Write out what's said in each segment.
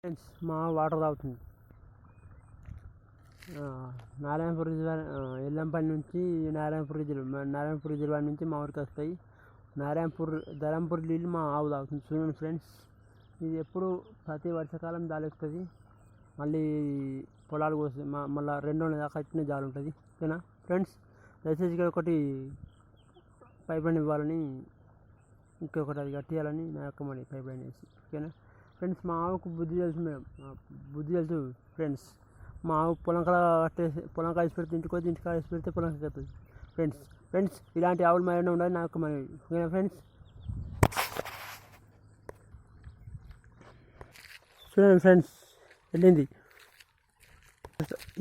Friends మా water తాగుతుంది. Narayanpur reservoir Yellampalli నుంచి నారాయణపూర్ రిజర్వాయర్ నుంచి మా ఊరికి వస్తాయి. ధరంపూర్ నీళ్ళు మా ఆవు తాగుతుంది. చూడండి ఫ్రెండ్స్, ఇది ఎప్పుడు ప్రతి వర్షాకాలం జాలుస్తుంది. మళ్ళీ పొలాలు కోసి మళ్ళీ 2 రోజుల దాకా అట్నే జాలు ఉంటుంది. ఓకేనా ఫ్రెండ్స్, దయచేసి ఇక్కడ ఒకటి పైప్ లైన్ ఇవ్వాలని, ఇంకొకటి అది కట్టియాలని నా యొక్క మనీ పైప్ లైన్ వేసి. ఓకేనా ఫ్రెండ్స్, మా ఆవుకు బుద్ధి తెలుసు ఫ్రెండ్స్. మా ఆవు పొలంకాడ వేసి పెడితే ఇంటికాడ వేసి పెడితే పొలంకి వస్తుంది ఫ్రెండ్స్. ఇలాంటి ఆవులు మరి ఉండాలి నా యొక్క మనీ. ఓకేనా ఫ్రెండ్స్, చూడండి ఫ్రెండ్స్, వెళ్ళింది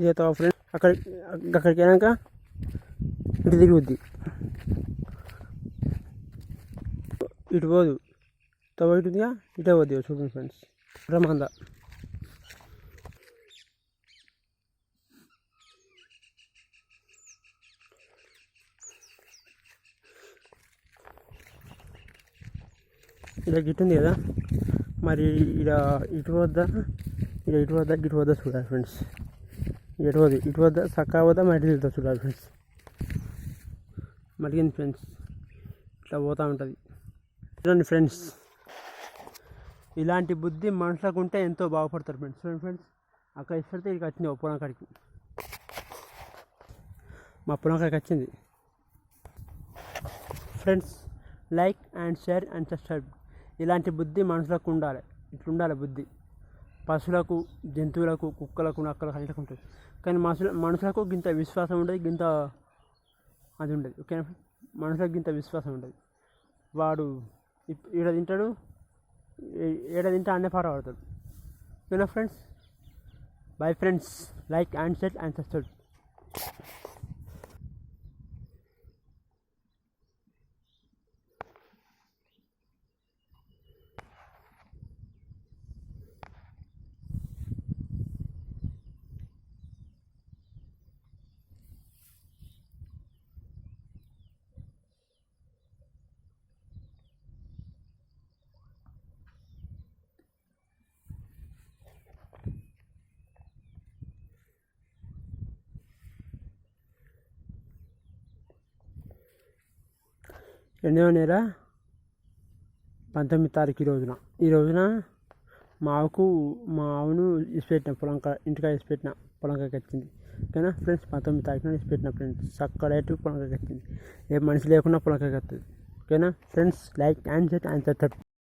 ఇదే ఫ్రెండ్స్. అక్కడికి వెళ్ళాక ఇటు తిరుగుద్ది, ఇటు పోదు, ఇటుందిగా ఇటే పోద్ది. చూడండి ఫ్రెండ్స్, రమంద ఇలా గిట్టుంది కదా, మరి ఇటు వద్ద చూడాలి ఫ్రెండ్స్. ఇటు వద్ద చక్కగా వద్ద మట్టి తిరుగుతా చూడాలి ఫ్రెండ్స్. మరిగింది ఫ్రెండ్స్, ఇట్లా పోతూ ఉంటుంది. చూడండి ఫ్రెండ్స్, ఇలాంటి బుద్ధి మనుషులకు ఉంటే ఎంతో బాగుపడతారు ఫ్రెండ్స్. చూడండి ఫ్రెండ్స్, అక్కడ ఇష్టపడితే ఇక్కడికి వచ్చింది, పొలం కాడికి, మా పొలం కాడికి వచ్చింది friends. Like and share and subscribe. ఇలాంటి బుద్ధి మనుషులకు ఉండాలి. ఇట్లుండాలి బుద్ధి. పశువులకు, జంతువులకు, కుక్కలకు, నక్కలకు అన్నిటికి ఉంటుంది. కానీ మనుషులకు గింత విశ్వాసం ఉండదు, గింత అది ఉండదు. ఓకేనా, మనుషులకు గింత విశ్వాసం ఉండదు. వాడు ఈడ తింటాడు, ఏడ తింటే అన్నే పాట పడతాడు. ఓకేనా friends, bye friends. Like and share and subscribe. ఎన్నో నెల 19వ తారీఖు ఈ రోజున మా ఆవును ఇసిపెట్టిన ఇంటికాడ ఇసిపెట్టిన పొలంకాయకి వచ్చింది. ఓకేనా ఫ్రెండ్స్, 19వ తారీఖున ఇసిపెట్టిన ఫ్రెండ్స్. చక్క లైట్ పొలంకాయకి వచ్చింది. ఏ మనిషి లేకుండా పొలంకాయకి వస్తుంది. ఓకేనా friends, like and share and subscribe.